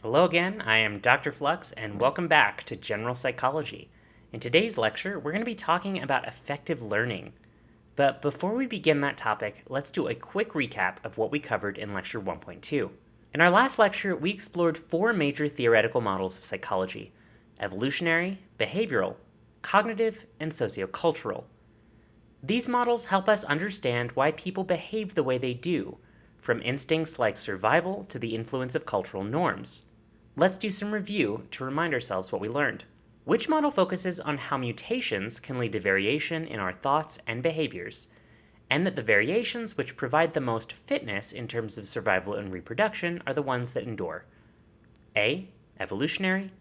Hello again, I am Dr. Flux, and welcome back to General Psychology. In today's lecture, we're going to be talking about effective learning. But before we begin that topic, let's do a quick recap of what we covered in Lecture 1.2. In our last lecture, we explored four major theoretical models of psychology: evolutionary, behavioral, cognitive, and sociocultural. These models help us understand why people behave the way they do, from instincts like survival to the influence of cultural norms. Let's do some review to remind ourselves what we learned. Which model focuses on how mutations can lead to variation in our thoughts and behaviors, and that the variations which provide the most fitness in terms of survival and reproduction are the ones that endure? A. Evolutionary,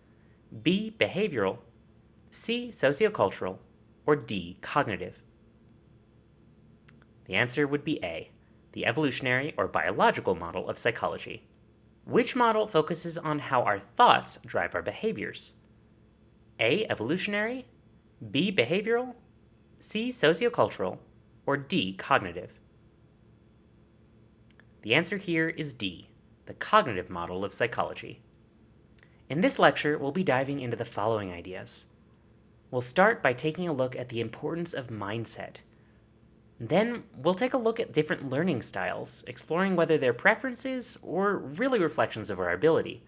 B. Behavioral, C. Sociocultural, or D. Cognitive? The answer would be A, the evolutionary or biological model of psychology. Which model focuses on how our thoughts drive our behaviors? A. Evolutionary, B. Behavioral, C. Sociocultural, or D. Cognitive? The answer here is D, the cognitive model of psychology. In this lecture, we'll be diving into the following ideas. We'll start by taking a look at the importance of mindset. Then we'll take a look at different learning styles, exploring whether they're preferences or really reflections of our ability.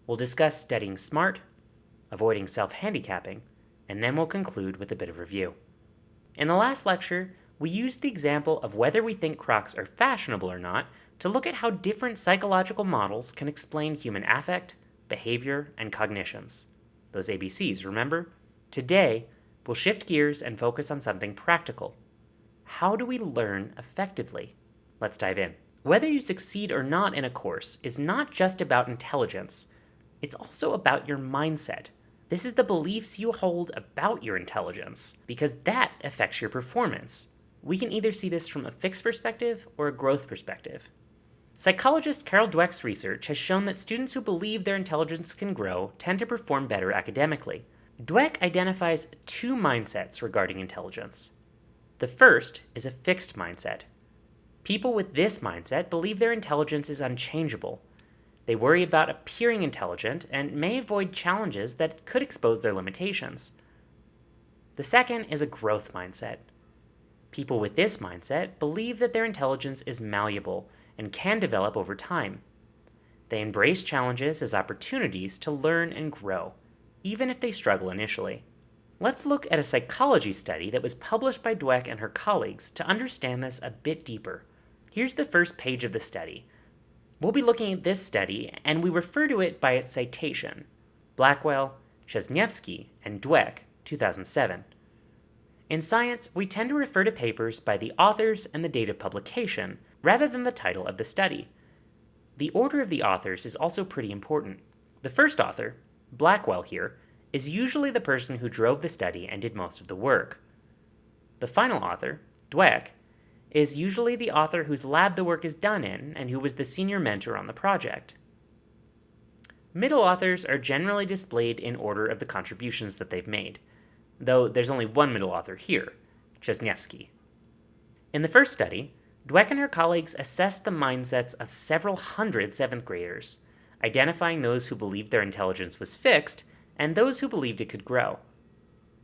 We'll discuss studying smart, avoiding self-handicapping, and then we'll conclude with a bit of review. In the last lecture, we used the example of whether we think Crocs are fashionable or not to look at how different psychological models can explain human affect, behavior, and cognitions. Those ABCs, remember? Today, we'll shift gears and focus on something practical. How do we learn effectively? Let's dive in. Whether you succeed or not in a course is not just about intelligence. It's also about your mindset. This is the beliefs you hold about your intelligence, because that affects your performance. We can either see this from a fixed perspective or a growth perspective. Psychologist Carol Dweck's research has shown that students who believe their intelligence can grow tend to perform better academically. Dweck identifies two mindsets regarding intelligence. The first is a fixed mindset. People with this mindset believe their intelligence is unchangeable. They worry about appearing intelligent and may avoid challenges that could expose their limitations. The second is a growth mindset. People with this mindset believe that their intelligence is malleable and can develop over time. They embrace challenges as opportunities to learn and grow, even if they struggle initially. Let's look at a psychology study that was published by Dweck and her colleagues to understand this a bit deeper. Here's the first page of the study. We'll be looking at this study, and we refer to it by its citation: Blackwell, Chesniewski, and Dweck, 2007. In science, we tend to refer to papers by the authors and the date of publication, rather than the title of the study. The order of the authors is also pretty important. The first author, Blackwell here, is usually the person who drove the study and did most of the work. The final author, Dweck, is usually the author whose lab the work is done in and who was the senior mentor on the project. Middle authors are generally displayed in order of the contributions that they've made, though there's only one middle author here, Chesniewski. In the first study, Dweck and her colleagues assessed the mindsets of several hundred 7th graders, identifying those who believed their intelligence was fixed and those who believed it could grow.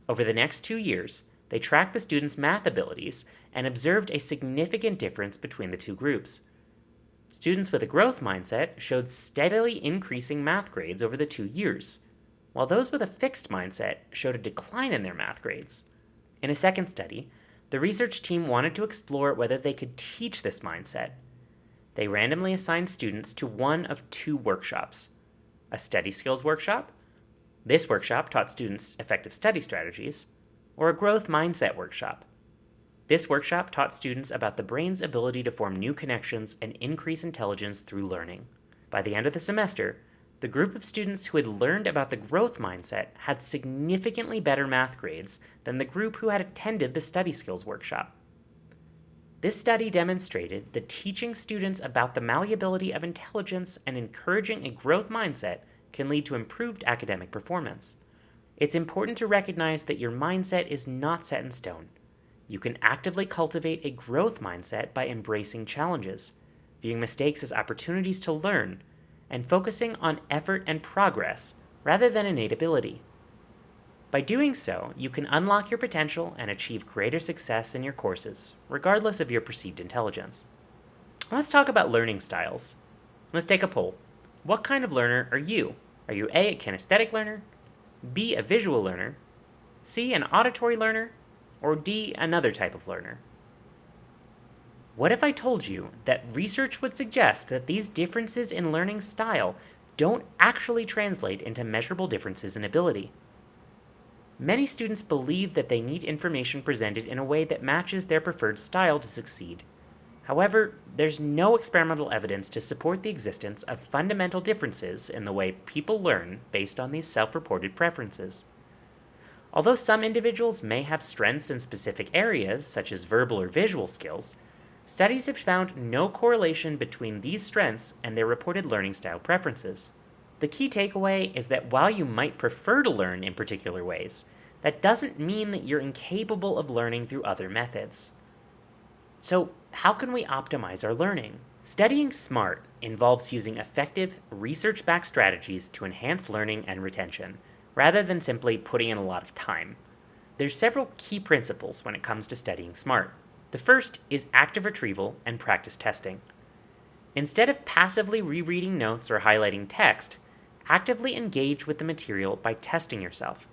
Over the next 2 years, they tracked the students' math abilities and observed a significant difference between the two groups. Students with a growth mindset showed steadily increasing math grades over the 2 years, while those with a fixed mindset showed a decline in their math grades. In a second study, the research team wanted to explore whether they could teach this mindset. They randomly assigned students to one of two workshops: a study skills workshop. This workshop taught students effective study strategies, or a growth mindset workshop. This workshop taught students about the brain's ability to form new connections and increase intelligence through learning. By the end of the semester, the group of students who had learned about the growth mindset had significantly better math grades than the group who had attended the study skills workshop. This study demonstrated that teaching students about the malleability of intelligence and encouraging a growth mindset can lead to improved academic performance. It's important to recognize that your mindset is not set in stone. You can actively cultivate a growth mindset by embracing challenges, viewing mistakes as opportunities to learn, and focusing on effort and progress rather than innate ability. By doing so, you can unlock your potential and achieve greater success in your courses, regardless of your perceived intelligence. Let's talk about learning styles. Let's take a poll. What kind of learner are you? Are you A, a kinesthetic learner, B, a visual learner, C, an auditory learner, or D, another type of learner? What if I told you that research would suggest that these differences in learning style don't actually translate into measurable differences in ability? Many students believe that they need information presented in a way that matches their preferred style to succeed. However, there's no experimental evidence to support the existence of fundamental differences in the way people learn based on these self-reported preferences. Although some individuals may have strengths in specific areas, such as verbal or visual skills, studies have found no correlation between these strengths and their reported learning style preferences. The key takeaway is that while you might prefer to learn in particular ways, that doesn't mean that you're incapable of learning through other methods. So, how can we optimize our learning? Studying smart involves using effective, research-backed strategies to enhance learning and retention, rather than simply putting in a lot of time. There's several key principles when it comes to studying smart. The first is active retrieval and practice testing. Instead of passively rereading notes or highlighting text, actively engage with the material by testing yourself.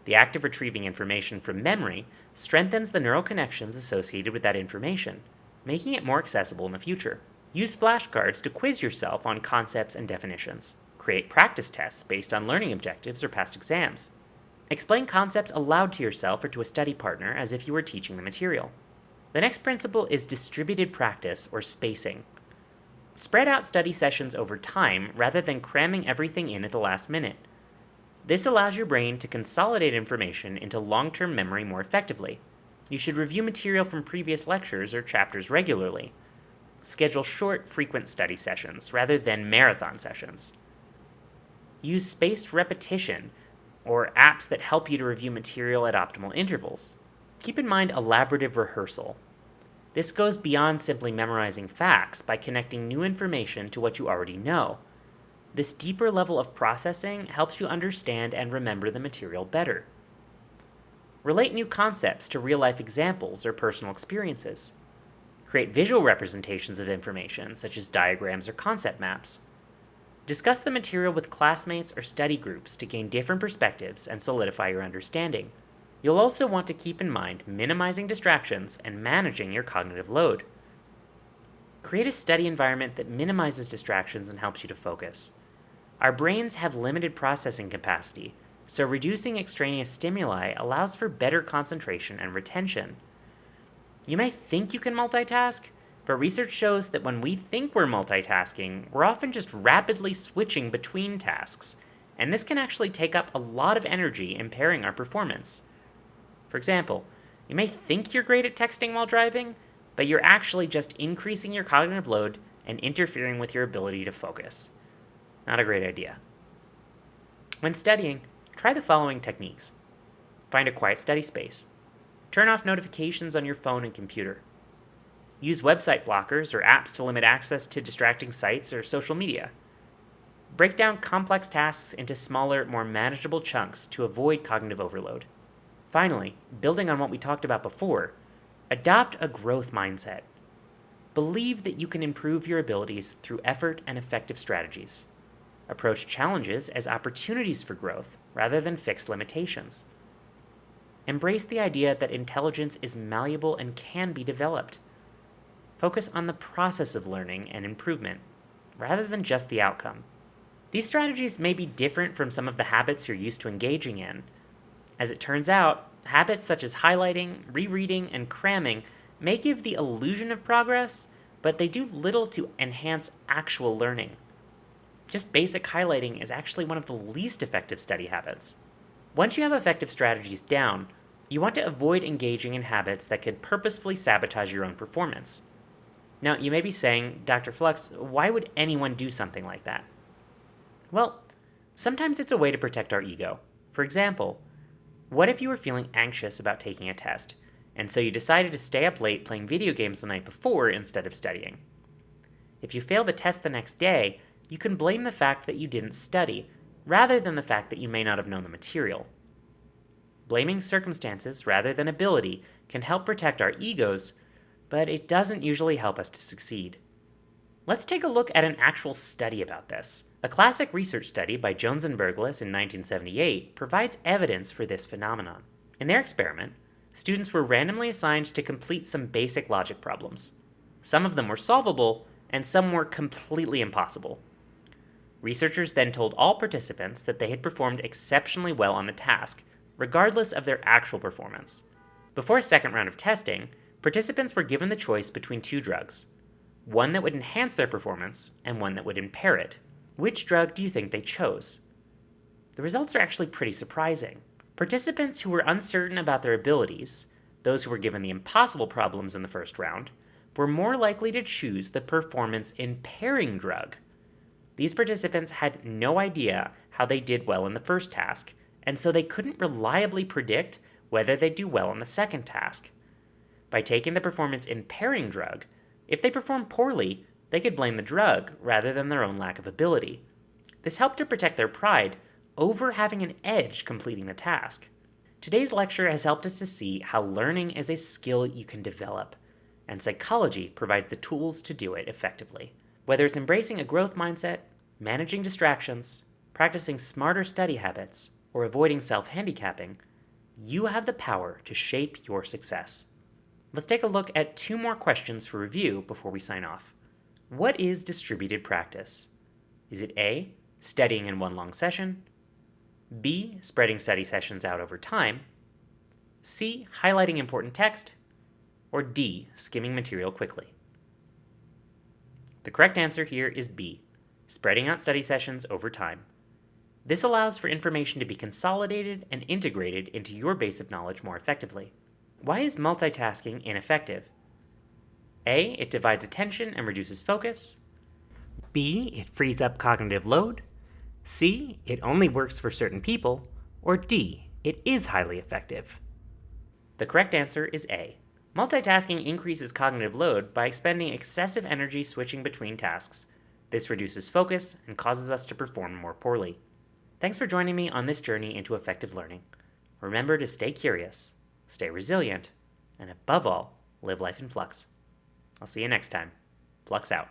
The act of retrieving information from memory strengthens the neural connections associated with that information, making it more accessible in the future. Use flashcards to quiz yourself on concepts and definitions. Create practice tests based on learning objectives or past exams. Explain concepts aloud to yourself or to a study partner as if you were teaching the material. The next principle is distributed practice or spacing. Spread out study sessions over time rather than cramming everything in at the last minute. This allows your brain to consolidate information into long-term memory more effectively. You should review material from previous lectures or chapters regularly. Schedule short, frequent study sessions rather than marathon sessions. Use spaced repetition or apps that help you to review material at optimal intervals. Keep in mind elaborative rehearsal. This goes beyond simply memorizing facts by connecting new information to what you already know. This deeper level of processing helps you understand and remember the material better. Relate new concepts to real-life examples or personal experiences. Create visual representations of information, such as diagrams or concept maps. Discuss the material with classmates or study groups to gain different perspectives and solidify your understanding. You'll also want to keep in mind minimizing distractions and managing your cognitive load. Create a study environment that minimizes distractions and helps you to focus. Our brains have limited processing capacity, so reducing extraneous stimuli allows for better concentration and retention. You may think you can multitask, but research shows that when we think we're multitasking, we're often just rapidly switching between tasks, and this can actually take up a lot of energy, impairing our performance. For example, you may think you're great at texting while driving, but you're actually just increasing your cognitive load and interfering with your ability to focus. Not a great idea. When studying, try the following techniques. Find a quiet study space. Turn off notifications on your phone and computer. Use website blockers or apps to limit access to distracting sites or social media. Break down complex tasks into smaller, more manageable chunks to avoid cognitive overload. Finally, building on what we talked about before, adopt a growth mindset. Believe that you can improve your abilities through effort and effective strategies. Approach challenges as opportunities for growth rather than fixed limitations. Embrace the idea that intelligence is malleable and can be developed. Focus on the process of learning and improvement rather than just the outcome. These strategies may be different from some of the habits you're used to engaging in. As it turns out, habits such as highlighting, rereading, and cramming may give the illusion of progress, but they do little to enhance actual learning. Just basic highlighting is actually one of the least effective study habits. Once you have effective strategies down, you want to avoid engaging in habits that could purposefully sabotage your own performance. Now, you may be saying, Dr. Flux, why would anyone do something like that? Well, sometimes it's a way to protect our ego. For example, what if you were feeling anxious about taking a test, and so you decided to stay up late playing video games the night before instead of studying? If you fail the test the next day, you can blame the fact that you didn't study, rather than the fact that you may not have known the material. Blaming circumstances rather than ability can help protect our egos, but it doesn't usually help us to succeed. Let's take a look at an actual study about this. A classic research study by Jones and Berglis in 1978 provides evidence for this phenomenon. In their experiment, students were randomly assigned to complete some basic logic problems. Some of them were solvable, and some were completely impossible. Researchers then told all participants that they had performed exceptionally well on the task, regardless of their actual performance. Before a second round of testing, participants were given the choice between two drugs, one that would enhance their performance and one that would impair it. Which drug do you think they chose? The results are actually pretty surprising. Participants who were uncertain about their abilities, those who were given the impossible problems in the first round, were more likely to choose the performance-impairing drug. These participants had no idea how they did well in the first task, and so they couldn't reliably predict whether they'd do well on the second task. By taking the performance-impairing drug, if they performed poorly, they could blame the drug rather than their own lack of ability. This helped to protect their pride over having an edge completing the task. Today's lecture has helped us to see how learning is a skill you can develop, and psychology provides the tools to do it effectively. Whether it's embracing a growth mindset, managing distractions, practicing smarter study habits, or avoiding self-handicapping, you have the power to shape your success. Let's take a look at 2 more questions for review before we sign off. What is distributed practice? Is it A, studying in one long session, B, spreading study sessions out over time, C, highlighting important text, or D, skimming material quickly? The correct answer here is B, spreading out study sessions over time. This allows for information to be consolidated and integrated into your base of knowledge more effectively. Why is multitasking ineffective? A, it divides attention and reduces focus. B, it frees up cognitive load. C, it only works for certain people. Or D, it is highly effective. The correct answer is A. Multitasking increases cognitive load by expending excessive energy switching between tasks. This reduces focus and causes us to perform more poorly. Thanks for joining me on this journey into effective learning. Remember to stay curious, stay resilient, and above all, live life in flux. I'll see you next time. Flux out.